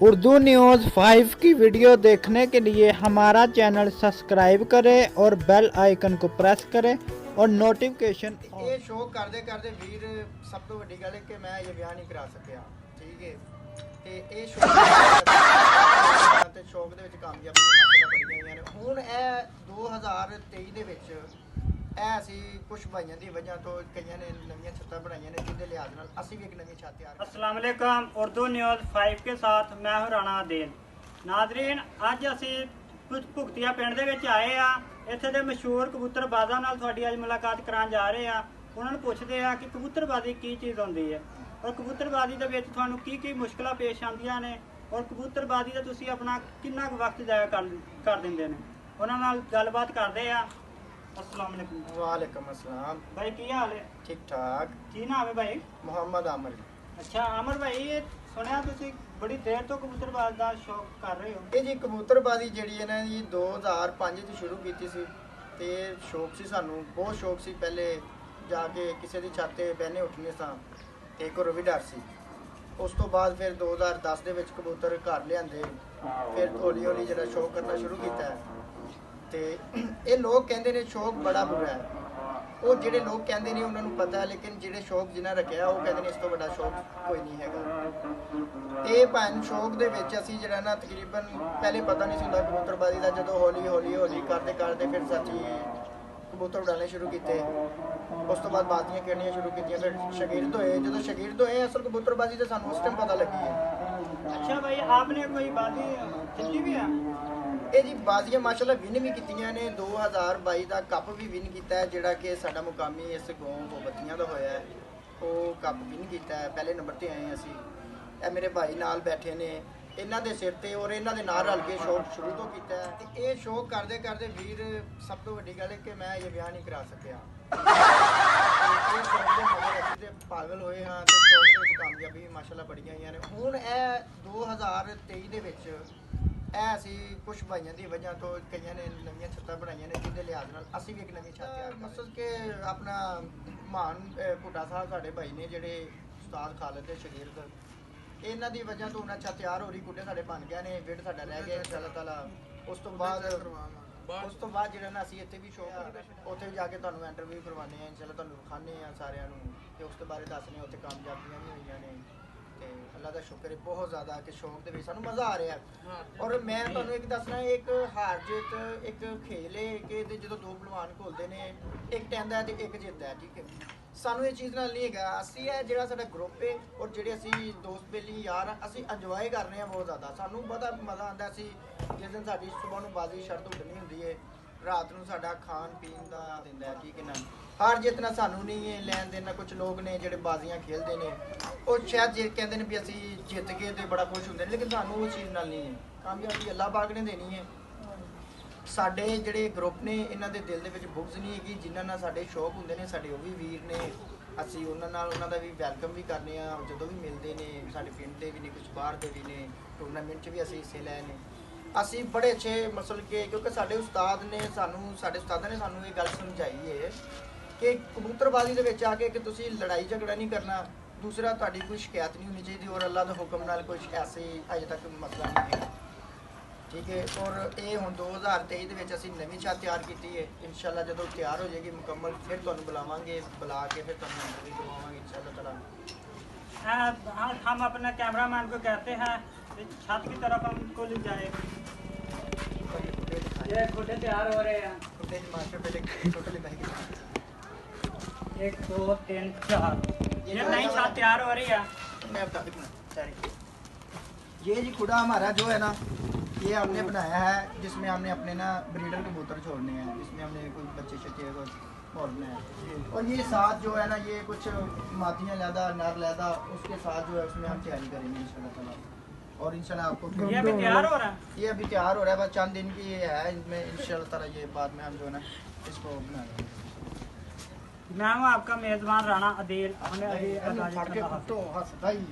Urdu news 5 की video देखने के लिए हमारा चैनल सब्सक्राइब करें और बेल आइकन को प्रेस करें और नोटिफिकेशन ये शौक करते करते वीर सब तो वड्डी गल है कि मैं ये ब्याह नहीं करा सकिया। ठीक है ਤੇ ਇਹ ਸ਼ੌਕ ਤੇ ਸ਼ੌਕ ਦੇ ਵਿੱਚ ਕਾਮਯਾਬੀ ਮਸਲਾ ਬੜੀਆਂ ਆਈਆਂ ਨੇ। ਹੁਣ ਇਹ 2023 ਦੇ ਵਿੱਚ ਇਹ ਅਸੀਂ ਕੁਝ ਭਾਈਆਂ ਦੀ ਵਜ੍ਹਾ ਤੋਂ ਕਈਆਂ ਨੇ ਨਵੀਆਂ ਛੱਤਾਂ ਬਣਾਈਆਂ ਨੇ, ਜਿਹਦੇ ਲਿਹਾਜ਼ ਨਾਲ ਅਸੀਂ ਵੀ ਇੱਕ ਨਵੀਂ ਛੱਤ ਤਿਆਰ ਕਰ। अस्सलाम वालेकुम, उर्दू न्यूज़ 5 के साथ मैं हूं राणा आदिल। नाजरीन, ਅੱਜ ਅਸੀਂ ਕੁਝ ਭੁਗਤੀਆ ਪਿੰਡ ਦੇ ਵਿੱਚ ਆਏ ਆ। ਇੱਥੇ ਦੇ ਮਸ਼ਹੂਰ ਕਬੂਤਰਬਾਜ਼ਾਂ ਨਾਲ ਤੁਹਾਡੀ ਅੱਜ ਮੁਲਾਕਾਤ ਕਰਾਉਣ ਜਾ ਰਹੇ ਆ। ਉਹਨਾਂ ਨੂੰ ਪੁੱਛਦੇ ਆ ਕਿ ਕਬੂਤਰਬਾਜ਼ੀ ਕੀ ਚੀਜ਼ ਹੁੰਦੀ ਹੈ ਔਰ ਕਬੂਤਰਬਾਜ਼ੀ ਦੇ ਵਿੱਚ ਤੁਹਾਨੂੰ ਕੀ ਮੁਸ਼ਕਲਾਂ ਪੇਸ਼ ਆਉਂਦੀਆਂ ਨੇ ਔਰ ਕਬੂਤਰਬਾਜ਼ੀ ਦਾ ਤੁਸੀਂ ਆਪਣਾ ਕਿੰਨਾ ਕੁ ਵਕਤ ਜ਼ਾਇਆ ਕਰ ਦਿੰਦੇ ਨੇ। ਉਹਨਾਂ ਨਾਲ ਗੱਲਬਾਤ ਕਰਦੇ ਆ। अस्सलाम वालेकुम। वालेकुम अस्सलाम भाई की हाल है? ठीक ठाक। की नाम है भाई? मोहम्मद आमिर। अच्छा आमिर भाई, ये सुनिया ਤੁਸੀਂ ਬੜੀ ਦੇਰ ਤੋਂ ਕਬੂਤਰਬਾਜ਼ ਦਾ ਸ਼ੌਕ ਕਰ ਰਹੇ ਹੋ। ਇਹ ਜੀ ਕਬੂਤਰਬਾਜ਼ੀ ਜਿਹੜੀ ਹੈ ਨਾ ਜੀ 2005 ਚ ਸ਼ੁਰੂ ਕੀਤੀ ਸੀ ਤੇ ਸ਼ੌਕ ਸੀ ਸਾਨੂੰ, ਬਹੁਤ ਸ਼ੌਕ ਸੀ। ਪਹਿਲੇ ਜਾ ਕੇ ਕਿਸੇ ਦੀ ਛੱਤ ਤੇ ਬਹਿਨੇ ਉੱਠਣੇ ਸਾਂ ਤੇ ਘਰੋਂ ਵੀ ਡਰ ਸੀ। ਉਸ ਤੋਂ ਬਾਅਦ ਫਿਰ 2010 ਦੇ ਵਿੱਚ ਕਬੂਤਰ ਘਰ ਲਿਆਂਦੇ, ਫਿਰ ਹੌਲੀ ਹੌਲੀ ਜਿਹੜਾ ਸ਼ੌਕ ਕਰਨਾ ਸ਼ੁਰੂ ਕੀਤਾ ਹੈ। ਤੇ ਇਹ ਲੋਕ ਕਹਿੰਦੇ ਨੇ ਸ਼ੌਕ ਬੜਾ ਬੁਰਾ ਹੈ। ਉਹ ਜਿਹੜੇ ਲੋਕ ਕਹਿੰਦੇ ਨੇ ਉਹਨਾਂ ਨੂੰ ਪਤਾ ਹੈ, ਲੇਕਿਨ ਜਿਹੜੇ ਸ਼ੌਕ ਜਿਨ੍ਹਾਂ ਰੱਖਿਆ ਉਹ ਕਹਿੰਦੇ ਨੇ ਇਸ ਤੋਂ ਵੱਡਾ ਸ਼ੌਕ ਕੋਈ ਨਹੀਂ ਹੈਗਾ। ਤੇ ਭਾਂ ਸ਼ੌਕ ਦੇ ਵਿੱਚ ਅਸੀਂ ਜਿਹੜਾ ਨਾ ਤਕਰੀਬਨ ਪਹਿਲੇ ਪਤਾ ਨਹੀਂ ਸੀ ਹੁੰਦਾ ਕਬੂਤਰਬਾਜ਼ੀ ਦਾ। ਜਦੋਂ ਹੌਲੀ ਹੌਲੀ ਕਰਦੇ ਕਰਦੇ ਫਿਰ ਸਾਥੀ ਕਬੂਤਰ ਉਡਾਉਣੇ ਸ਼ੁਰੂ ਕੀਤੇ। ਉਸ ਤੋਂ ਬਾਅਦ ਬਾਜ਼ੀਆਂ ਖੇਡਣੀਆਂ ਸ਼ੁਰੂ ਕੀਤੀਆਂ, ਫਿਰ ਸ਼ਾਗਿਰਦ ਹੋਏ। ਜਦੋਂ ਸ਼ਾਗਿਰਦ ਹੋਏ ਅਸਲ ਕਬੂਤਰਬਾਜ਼ੀ ਤਾਂ ਸਾਨੂੰ ਉਸ ਟਾਈਮ ਪਤਾ ਲੱਗੀ ਹੈ। अच्छा भाई, आपने कोई बाजी खेली भी है? ਇਹ ਜੀ ਬਾਜ਼ੀਆਂ ਮਾਸ਼ਾਅੱਲਾ ਵਿਨ ਵੀ ਕੀਤੀਆਂ ਨੇ। 2022 ਦਾ ਕੱਪ ਵੀ ਵਿਨ ਕੀਤਾ ਹੈ, ਜਿਹੜਾ ਕਿ ਸਾਡਾ ਮੁਕਾਮੀ ਇਸ ਗਾਉਂ ਬੱਤੀਆਂ ਦਾ ਹੋਇਆ ਹੈ। ਉਹ ਕੱਪ ਵਿਨ ਕੀਤਾ ਹੈ, ਪਹਿਲੇ ਨੰਬਰ ਤੇ ਆਏ ਅਸੀਂ। ਇਹ ਮੇਰੇ ਭਾਈ ਨਾਲ ਬੈਠੇ ਨੇ, ਇਹਨਾਂ ਦੇ ਸਿਰ ਤੇ ਔਰ ਇਹਨਾਂ ਦੇ ਨਾਲ ਰਲ ਕੇ ਸ਼ੌਕ ਸ਼ੁਰੂ ਤੋਂ ਕੀਤਾ ਹੈ। ਤੇ ਇਹ ਸ਼ੌਕ ਕਰਦੇ ਕਰਦੇ ਵੀਰ ਸਭ ਤੋਂ ਵੱਡੀ ਗੱਲ ਹੈ ਕਿ ਮੈਂ ਇਹ ਵਿਆਹ ਨਹੀਂ ਕਰਾ ਸਕਿਆ। ਇਹ ਸ਼ੌਕ ਦੇ ਮਗਰ ਅਸੀਂ ਤੇ ਪਾਗਲ ਹੋਏ ਹਾਂ ਤੇ ਸ਼ੌਕ ਦੇ ਵਿੱਚ ਕਾਮਯਾਬੀ ਵੀ ਮਾਸ਼ਾਅੱਲਾ ਬੜੀਆਂ ਆਈਆਂ ਨੇ। ਹੁਣ ਇਹ 2023 ਦੇ ਵਿੱਚ ਇਹ ਅਸੀਂ ਕੁਝ ਭਾਈਆਂ ਦੀ ਵਜ੍ਹਾ ਤੋਂ ਕਈਆਂ ਨੇ ਨਵੀਆਂ ਛੱਤਾਂ ਬਣਾਈਆਂ ਨੇ, ਜਿਹਦੇ ਲਿਹਾਜ਼ ਨਾਲ ਅਸੀਂ ਵੀ ਇੱਕ ਨਵੀਂ ਛੱਤ ਤਿਆਰ ਕਰ। ਮਕਸਦ ਕਿ ਆਪਣਾ ਮਹਾਨ ਭੁੱਟਾ ਸਾਹਿਬ ਸਾਡੇ ਭਾਈ ਨੇ, ਜਿਹੜੇ ਉਸਤਾਦ ਖਾਲਿਦ ਦੇ ਸ਼ਾਗਿਰਦ, ਇਹਨਾਂ ਦੀ ਵਜ੍ਹਾ ਤੋਂ ਉਹਨਾਂ ਛੱਤ ਤਿਆਰ ਹੋ ਰਹੀ। ਗੁੱਡੇ ਸਾਡੇ ਬਣ ਗਏ ਨੇ, ਵਿੜ ਸਾਡਾ ਰਹਿ ਗਿਆ ਇੰਸ਼ਾਅੱਲਾ ਤਾਲਾ। ਉਸ ਤੋਂ ਬਾਅਦ ਜਿਹੜਾ ਨਾ ਅਸੀਂ ਇੱਥੇ ਵੀ ਸ਼ੌਕ ਉੱਥੇ ਜਾ ਕੇ ਤੁਹਾਨੂੰ ਇੰਟਰਵਿਊ ਕਰਵਾਉਂਦੇ ਹਾਂ ਇੰਸ਼ਾਅੱਲਾ, ਤੁਹਾਨੂੰ ਵਿਖਾਉਂਦੇ ਹਾਂ ਸਾਰਿਆਂ ਨੂੰ ਤੇ ਉਸ ਤੋਂ ਬਾਰੇ ਦੱਸਦੇ ਹਾਂ ਉੱਥੇ ਕਾਮਯਾਬੀਆਂ ਵੀ ਹੋਈਆਂ ਨੇ। ਤੇ ਅੱਲਾ ਦਾ ਸ਼ੁਕਰ ਹੈ ਬਹੁਤ ਜ਼ਿਆਦਾ ਕਿ ਸ਼ੌਕ ਦੇ ਵਿੱਚ ਸਾਨੂੰ ਮਜ਼ਾ ਆ ਰਿਹਾ। ਔਰ ਮੈਂ ਤੁਹਾਨੂੰ ਇੱਕ ਦੱਸਣਾ, ਇੱਕ ਹਾਰ ਜਿੱਤ ਇੱਕ ਖੇਲ ਹੈ ਕਿ ਇਹਦੇ ਜਦੋਂ ਦੋ ਪਹਿਲਵਾਨ ਘੁਲਦੇ ਨੇ, ਇੱਕ ਟੈਂਦਾ ਹੈ ਤੇ ਇੱਕ ਜਿੱਤਦਾ ਹੈ। ਠੀਕ ਹੈ, ਸਾਨੂੰ ਇਹ ਚੀਜ਼ ਨਾਲ ਨਹੀਂ ਹੈਗਾ। ਅਸੀਂ ਇਹ ਜਿਹੜਾ ਸਾਡਾ ਗਰੁੱਪ ਹੈ ਔਰ ਜਿਹੜੇ ਅਸੀਂ ਦੋਸਤ ਬੇਲੀ ਯਾਰ, ਅਸੀਂ ਇੰਜੋਏ ਕਰ ਰਹੇ ਹਾਂ ਬਹੁਤ ਜ਼ਿਆਦਾ। ਸਾਨੂੰ ਬੜਾ ਮਜ਼ਾ ਆਉਂਦਾ। ਅਸੀਂ ਜਿਸ ਦਿਨ ਸਾਡੀ ਸੁਬਾਹ ਨੂੰ ਬਾਜ਼ੀ ਸ਼ਰਤ ਉੱਡਣੀ ਹੁੰਦੀ ਹੈ, ਰਾਤ ਨੂੰ ਸਾਡਾ ਖਾਣ ਪੀਣ ਦਾ ਦਿੰਦਾ ਹੈ। ਠੀਕ ਹੈ ਨਾ, ਹਾਰ ਜਿੱਤ ਨਾ ਸਾਨੂੰ ਨਹੀਂ ਹੈ ਲੈਣ ਦੇਣ ਨਾ। ਕੁਝ ਲੋਕ ਨੇ ਜਿਹੜੇ ਬਾਜ਼ੀਆਂ ਖੇਲਦੇ ਨੇ, ਉਹ ਸ਼ਾਇਦ ਜੇ ਕਹਿੰਦੇ ਨੇ ਵੀ ਅਸੀਂ ਜਿੱਤ ਗਏ ਤੇ ਬੜਾ ਖੁਸ਼ ਹੁੰਦੇ ਨੇ, ਲੇਕਿਨ ਸਾਨੂੰ ਉਹ ਚੀਜ਼ ਨਾਲ ਨਹੀਂ ਹੈ। ਕਾਮਯਾਬੀ ਅੱਲਾਹ ਪਾਕ ਨੇ ਦੇਣੀ ਹੈ। ਸਾਡੇ ਜਿਹੜੇ ਗਰੁੱਪ ਨੇ ਇਹਨਾਂ ਦੇ ਦਿਲ ਦੇ ਵਿੱਚ ਬੁਗਜ਼ ਨਹੀਂ ਹੈਗੀ। ਜਿਨ੍ਹਾਂ ਨਾਲ ਸਾਡੇ ਸ਼ੌਕ ਹੁੰਦੇ ਨੇ, ਸਾਡੇ ਉਹ ਵੀ ਵੀਰ ਨੇ। ਅਸੀਂ ਉਹਨਾਂ ਨਾਲ ਉਹਨਾਂ ਦਾ ਵੀ ਵੈਲਕਮ ਵੀ ਕਰਨੇ ਆ ਜਦੋਂ ਵੀ ਮਿਲਦੇ ਨੇ। ਸਾਡੇ ਪਿੰਡ ਦੇ ਵੀ ਨੇ, ਕੁਝ ਬਾਹਰ ਦੇ ਵੀ ਨੇ, ਟੂਰਨਾਮੈਂਟ 'ਚ ਵੀ ਅਸੀਂ ਹਿੱਸੇ ਲਏ ਨੇ। ਅਸੀਂ ਬੜੇ ਅੱਛੇ ਮਸਲ ਕੇ, ਕਿਉਂਕਿ ਸਾਡੇ ਉਸਤਾਦ ਨੇ ਸਾਡੇ ਉਸਤਾਦਾਂ ਨੇ ਸਾਨੂੰ ਇਹ ਗੱਲ ਸਮਝਾਈ ਹੈ ਕਿ ਕਬੂਤਰਬਾਜ਼ੀ ਦੇ ਵਿੱਚ ਆ ਕੇ ਕਿ ਤੁਸੀਂ ਲੜਾਈ ਝਗੜਾ ਨਹੀਂ ਕਰਨਾ। ਦੂਸਰਾ, ਤੁਹਾਡੀ ਕੋਈ ਸ਼ਿਕਾਇਤ ਨਹੀਂ ਹੋਣੀ ਚਾਹੀਦੀ ਔਰ ਅੱਲਾਹ ਦੇ ਹੁਕਮ ਨਾਲ ਕੁਝ ਐਸੇ ਅਜੇ ਤੱਕ ਮਸਲਾ ਨਹੀਂ ਹੈ। ਠੀਕ ਹੈ, ਔਰ ਇਹ ਹੁਣ 2023 ਦੇ ਵਿੱਚ ਅਸੀਂ ਨਵੀਂ ਛੱਤ ਤਿਆਰ ਕੀਤੀ ਹੈ। ਇੰਸ਼ਾਅੱਲਾ ਜਦੋਂ ਤਿਆਰ ਹੋ ਜਾਏਗੀ ਮੁਕੰਮਲ, ਫਿਰ ਤੁਹਾਨੂੰ ਬੁਲਾਵਾਂਗੇ, ਬੁਲਾ ਕੇ ਫਿਰ ਤੁਹਾਨੂੰ ਇੰਟਰਵਿਊ ਕਰਵਾਵਾਂਗੇ इंशाअल्लाह ताला। हम अपने कैमरामैन को कहते हैं छत की तरफ हमको ले जाए। ये खुदे तैयार हो रहे हैं। खुदे मास्टर पहले टोटली नहीं 1 2 3 4 ये नई छत तैयार हो रही है। मैं बता दूँ सारी। ये जी खुदा हमारा जो है ना, ये हमने बनाया है, जिसमें हमने अपने ना ब्रीडर कबूतर छोड़ने हैं, जिसमें हमने कोई बच्चे शच्चे और बनाया है। और ये साथ जो है ना, ये कुछ मादियाँ लैदा नर लैदा, उसके साथ जो है उसमें हम तैयारी करेंगे इंशाल्लाह ताला। और इंशाल्लाह आपको ये अभी तैयार हो रहा है। ये अभी तैयार हो रहा है, बस चंद दिन की ये है। इनमें इंशाल्लाह ताला ये बाद में हम जो है ना इसको बनाएंगे। मैं हूँ आपका मेज़बान राणा आदिल। हमें अभी तो हंसता ही